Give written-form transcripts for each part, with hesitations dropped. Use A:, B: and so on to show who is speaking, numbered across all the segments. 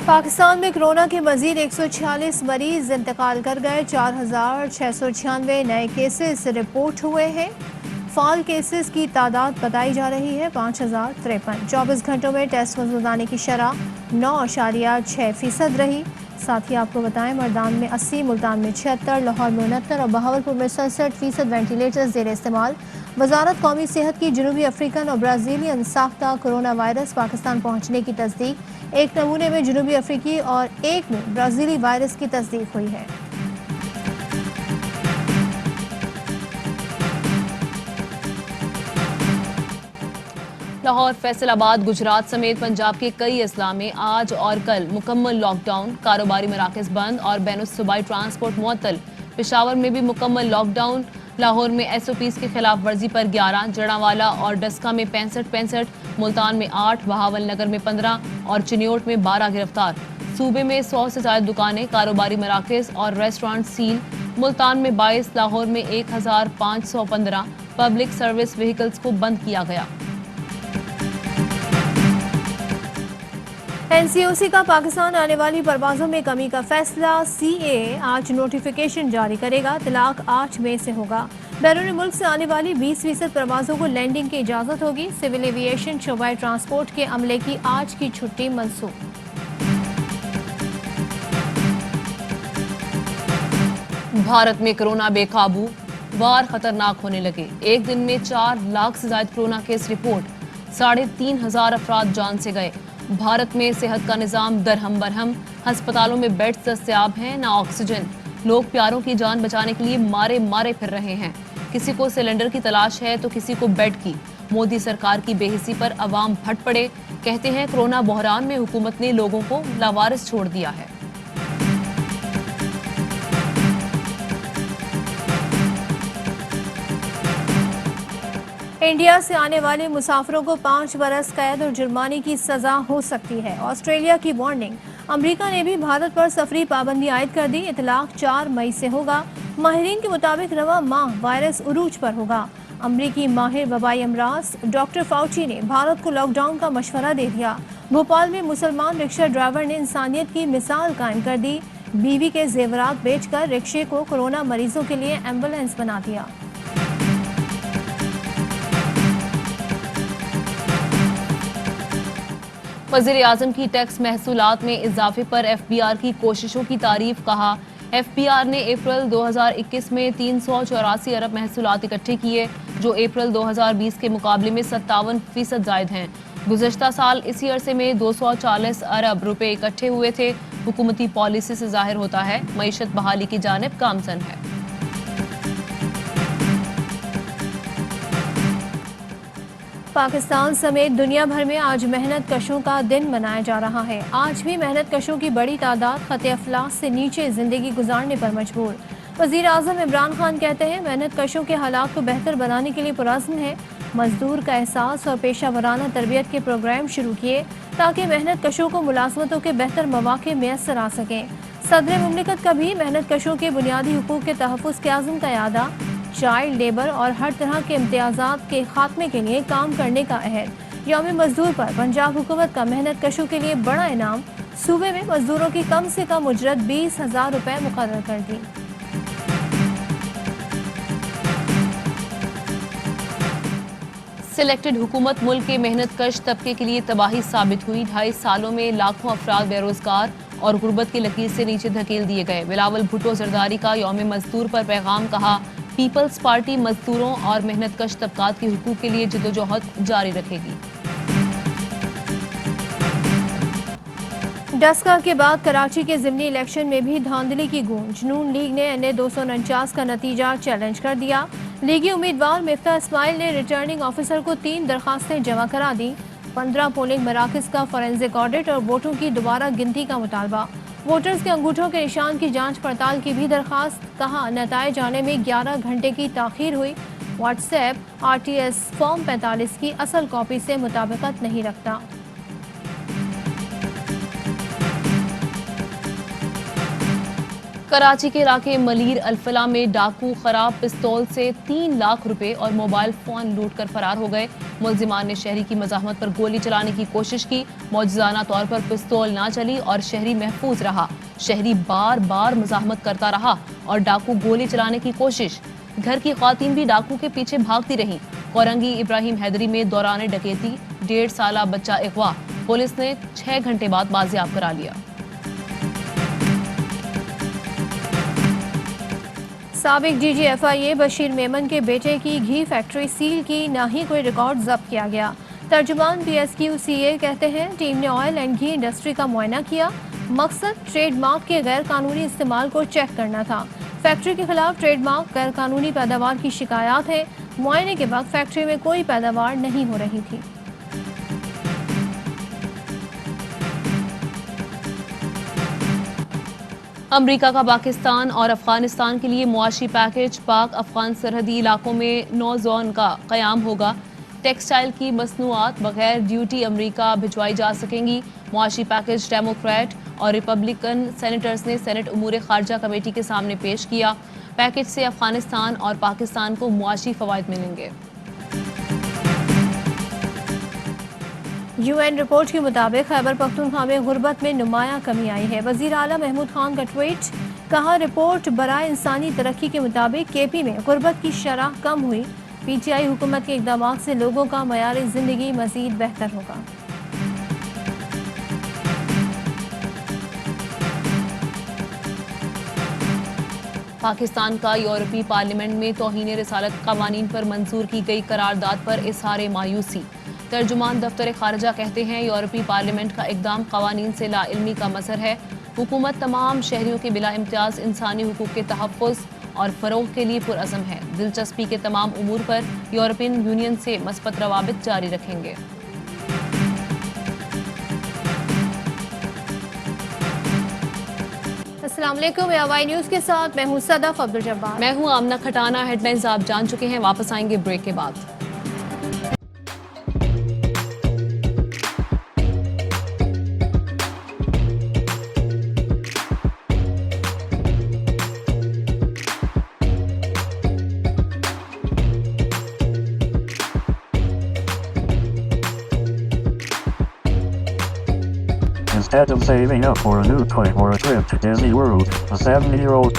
A: पाकिस्तान में कोरोना के मजीद 146 मरीज इंतकाल कर गए। 4,696 नए केसेस रिपोर्ट हुए हैं। फाल केसेस की तादाद बताई जा रही है 5,053। 24 घंटों में टेस्ट मौजूद आने की शरह 9.6% रही। साथ ही आपको बताएं, मर्दान में 80, मुल्तान में 76, लाहौर में 69 और बहावलपुर में 67% वेंटिलेटर्स जेर इस्तेमाल। वजारत कौमी सेहत की जनूबी अफ्रीकन और ब्राज़ीलियन साख्ता कोरोना वायरस पाकिस्तान पहुँचने की तस्दीक। एक नमूने में जनूबी अफ्रीकी और एक में ब्राज़ीली वायरस की तस्दीक हुई है।
B: लाहौर, फैसलाबाद, गुजरात समेत पंजाब के कई अजला में आज और कल मुकम्मल लॉकडाउन। कारोबारी मराकज़ बंद और बैनुस्सूबाई ट्रांसपोर्ट मुअत्तल। पेशावर में भी मुकम्मल लॉकडाउन। लाहौर में SOPs की खिलाफ वर्जी पर 11, जड़ावाला और डस्का में 65, मुल्तान में 8, बहावल नगर में 15 और चिन्योट में 12 गिरफ्तार। सूबे में 100 से ज्यादा दुकानें, कारोबारी मराकज़ और रेस्टोरेंट सील। मुल्तान में 22, लाहौर में 1,515 पब्लिक सर्विस व्हीकल्स को बंद किया गया।
A: NCOC का पाकिस्तान आने वाली परवाजों में कमी का फैसला। CAA आज नोटिफिकेशन जारी करेगा। तलाक 8 मई से होगा। बैरून मुल्क से आने वाली 20% परवाजों को लैंडिंग की इजाजत होगी। सिविल एविएशन शोबाई ट्रांसपोर्ट के अमले की आज की छुट्टी मनसूख।
B: भारत में कोरोना बेकाबू, वार खतरनाक होने लगे। एक दिन में 4 लाख से ज्यादा कोरोना केस रिपोर्ट। 3,500 अफराद जान से गए। भारत में सेहत का निजाम दरहम बरहम। अस्पतालों में बेड्स दस्तयाब हैं, ना ऑक्सीजन। लोग प्यारों की जान बचाने के लिए मारे मारे फिर रहे हैं। किसी को सिलेंडर की तलाश है तो किसी को बेड की। मोदी सरकार की बेहिसी पर अवाम फट पड़े। कहते हैं कोरोना बहरान में हुकूमत ने लोगों को लावारिस छोड़ दिया है।
A: इंडिया से आने वाले मुसाफिरों को 5 बरस कैद और जुर्माने की सजा हो सकती है। ऑस्ट्रेलिया की वार्निंग। अमेरिका ने भी भारत पर सफरी पाबंदी आयद कर दी। इतलाक 4 मई से होगा। माहिरीन के मुताबिक रवा माह वायरस उरूज पर होगा। अमरीकी माहिर वबाई अमराज डॉक्टर फाउची ने भारत को लॉकडाउन का मशवरा दे दिया। भोपाल में मुसलमान रिक्शा ड्राइवर ने इंसानियत की मिसाल कायम कर दी। बीवी के जेवरात बेचकर रिक्शे को कोरोना मरीजों के लिए एम्बुलेंस बना दिया।
B: वज़ीर-ए-आज़म की टैक्स महसूलात में इजाफे पर FBR की कोशिशों की तारीफ। कहा, FBR ने अप्रैल 2021 में 384 अरब महसूलात इकट्ठे किए, जो अप्रैल 2020 के मुकाबले में 57% जायद हैं। गुज़श्ता साल इसी अरसे में 240 अरब रुपए इकट्ठे हुए थे। हुकूमती पॉलिसी से जाहिर होता है मईशत बहाली की जानिब गामजन है।
A: पाकिस्तान समेत दुनिया भर में आज मेहनत कशों का दिन मनाया जा रहा है। आज भी मेहनत कशों की बड़ी तादाद खत अफलास से नीचे जिंदगी गुजारने पर मजबूर। वज़ीर आज़म इमरान खान कहते हैं, मेहनत कशों के हालात को बेहतर बनाने के लिए पुरअज़्म है। मजदूर का एहसास और पेशा वराना तरबियत के प्रोग्राम शुरू किए ताकि मेहनत कशों को मुलाजमतों के बेहतर मौके मैसर आ सकें। सदर मुमलिकत का भी मेहनत कशों के बुनियादी हुकूक के तहफ़्फ़ुज़ के आज़म का यादा। चाइल्ड लेबर और हर तरह के इम्तियाज़ात के खात्मे के लिए काम करने का अहद। यौम मजदूर पर पंजाब हुकूमत का मेहनत कशों के लिए बड़ा इनाम। सूबे में मजदूरों की कम से कम उजरत 20,000 रुपए मुकर्रर कर दी।
B: सिलेक्टेड हुकूमत मुल्क के मेहनत कश तबके के लिए तबाही साबित हुई। 2.5 सालों में लाखों अफराद बेरोजगार और गुर्बत की लकीर से नीचे धकेल दिए गए। बिलावल भुट्टो जरदारी का यौम मजदूर पर पैगाम। कहा, पीपल्स पार्टी मजदूरों और मेहनत कश तबकात के हुकूक के लिए जदोजहद जारी रखेगी।
A: डस्का के बाद कराची के ज़िमनी इलेक्शन में भी धांधली की गूंज। नून लीग ने NA 249 का नतीजा चैलेंज कर दिया। लीगी उम्मीदवार मिफ्ता इस्माइल ने रिटर्निंग ऑफिसर को 3 दरखास्तें जमा करा दी। 15 पोलिंग मराकज़ का फॉरेंसिक ऑडिट और वोटों की दोबारा गिनती का मुतालबा। वोटर्स के अंगूठों के निशान की जांच पड़ताल की भी दरखास्त। कहा, नताइज आने में 11 घंटे की ताखीर हुई। व्हाट्सएप RTS फॉर्म 45 की असल कॉपी से मुताबिकत नहीं रखता।
B: कराची के इलाके मलीर अल्फला में डाकू खराब पिस्तौल से 3 लाख रुपए और मोबाइल फोन लूट कर फरार हो गए। मुलजिमान ने शहरी की मज़ाहमत पर गोली चलाने की कोशिश की। मौजूदाना तौर पर पिस्तौल ना चली और शहरी महफूज रहा। शहरी बार बार मज़ाहमत करता रहा और डाकू गोली चलाने की कोशिश। घर की ख्वातीन भी डाकू के पीछे भागती रहीं। औरंगी इब्राहिम हैदरी में दौरान डकैती 1.5 साला बच्चा अगवा, पुलिस ने 6 घंटे बाद बाजियाब करा लिया।
A: साबिक DGFIA बशीर मेमन के बेटे की घी फैक्ट्री सील की, ना ही कोई रिकॉर्ड जब्त किया गया। तर्जुमान PSQCA कहते हैं टीम ने ऑयल एंड घी इंडस्ट्री का मुआयना किया। मकसद ट्रेडमार्क के गैर कानूनी इस्तेमाल को चेक करना था। फैक्ट्री के खिलाफ ट्रेडमार्क गैर कानूनी पैदावार की शिकायत है। मुआयने के बाद फैक्ट्री में कोई पैदावार नहीं हो रही थी।
B: अमेरिका का पाकिस्तान और अफगानिस्तान के लिए मुआशी पैकेज। पाक अफगान सरहदी इलाकों में 9 जोन का क़याम होगा। टेक्सटाइल की मसनूआत बगैर ड्यूटी अमेरिका भिजवाई जा सकेंगी। मुआशी पैकेज डेमोक्रेट और रिपब्लिकन सेनेटर्स ने सेनेट उमूर खारजा कमेटी के सामने पेश किया। पैकेज से अफगानिस्तान और पाकिस्तान को मुआशी फ़वाइद मिलेंगे।
A: UN रिपोर्ट के मुताबिक खैबर पख्तूनख्वा में गुर्बत में नुमाया कमी आई है। वज़ीर आला महमूद खान का ट्वीट, कहा रिपोर्ट बराए इंसानी तरक्की के मुताबिक KP में गुर्बत की शरह कम हुई। PTI हुकूमत के इक़दामात से लोगों का मयार ज़िंदगी मज़ीद बेहतर होगा।
B: पाकिस्तान का यूरोपीय पार्लियामेंट में तौहीन रिसालत क़वानीन पर मंजूर की गई करारदाद पर इज़हार मायूसी। तर्जुमान दफ्तर खारजा कहते हैं यूरोपीय पार्लियामेंट का इक़दाम क़वानीन से लाइल्मी का मज़हर है। हुकूमत तमाम शहरियों के बिला इम्तियाज़ इंसानी हुकूक के तहफ़्फ़ुज़ और फ़रोग़ के लिए पुरअज़म है। दिलचस्पी के तमाम उमूर पर यूरोपियन यूनियन से मस्बत रवाबित जारी रखेंगे।
A: अस्सलाम वालेकुम, हवाई न्यूज़ के साथ मैं हूँ सदफ अब्दुल जब्बार।
B: मैं हूँ आमना खटाना। हेडलाइंस आप जान चुके हैं, वापस आएंगे ब्रेक के बाद।
C: Instead of saving up for a new toy or a trip to Disney World, a 7-year-old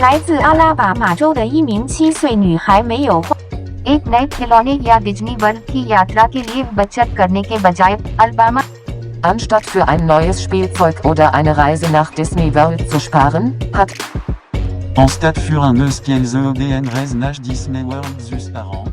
D: 来自阿拉巴马州的一名7岁女孩没有花 एक नए खिलौने या डिज्नी वर्ल्ड की यात्रा के लिए बचत करने के बजाय Alabama
E: Anstatt für ein neues Spielzeug oder eine Reise nach Disney World zu sparen, hat
F: En stade für un eus qu'elles EDN Reznach Disney World zus par an.